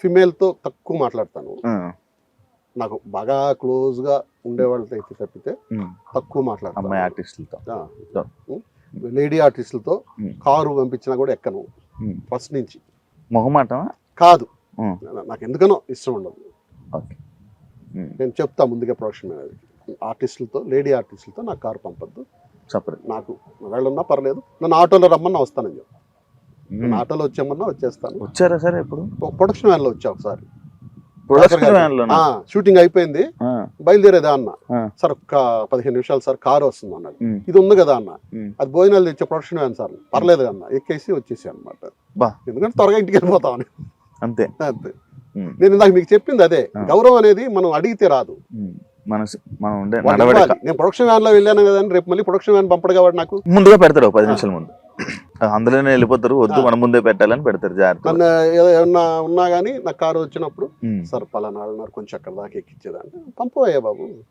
ఫిమేల్తో తక్కువ మాట్లాడతాను. నాకు బాగా క్లోజ్గా ఉండేవాళ్ళతో అయితే తప్పితే తక్కువ మాట్లాడతాను. అమ్మాయి ఆర్టిస్టులతో, లేడీ ఆర్టిస్టులతో కారు పంపించినా కూడా ఎక్కను ఫస్ట్ నుంచి. మొహమాటమా? కాదు, నాకు ఎందుకనో ఇష్టం ఉండదు. ఓకే, నేను చెప్తా ముందుగా ప్రొడక్షన్ మేనేజర్, ఆర్టిస్టులతో లేడీ ఆర్టిస్టులతో నాకు కారు పంపద్దు, సపరేట్. నాకు వెళ్ళున్నా పర్లేదు, నన్ను ఆటోలో రమ్మన్నా వస్తానని చెప్పి. నన్ను ఆటోలో వచ్చామన్నా వచ్చేస్తాను. వచ్చారా సరే? ఎప్పుడు? ప్రొడక్షన్ వ్యాన్లో వచ్చా ఒకసారి. ప్రొడక్షన్ వ్యాన్లోనా? షూటింగ్ అయిపోయింది, బయలుదేరేదా అన్న. సార్ ఒక్క 15 నిమిషాలు సార్ కారు వస్తుంది అన్నాడు. ఇది ఉంది కదా అన్న, అది భోజనాలు తెచ్చే ప్రొడక్షన్ వ్యాన్ సార్, పర్లేదు అన్న, ఎక్కేసి వచ్చేసి అనమాట. ఎందుకంటే త్వరగా ఇంటికి వెళ్ళిపోతామని. అంతే అంతే. నేను ఇందాక మీకు చెప్పింది అదే, గౌరవం అనేది మనం అడిగితే రాదు, నేను ప్రొడక్షన్ వ్యాన్ లో వెళ్ళాను కదా అని రేపు మళ్ళీ ప్రొడక్షన్ వ్యాన్ పంపడు కాబట్టి నాకు ముందుగా పెడతారు 10 నిమిషాల ముందు, అందులోనే వెళ్ళిపోతారు, వద్దు మనం ముందే పెట్టాలని పెడతారు. జాగ్రత్త. నన్ను ఏమన్నా ఉన్నా గానీ నాకు కారు వచ్చినప్పుడు సార్ పలానా కొంచెం అక్కడ దాకా ఎక్కించేదాన్ని, పంపవయ్యా బాబు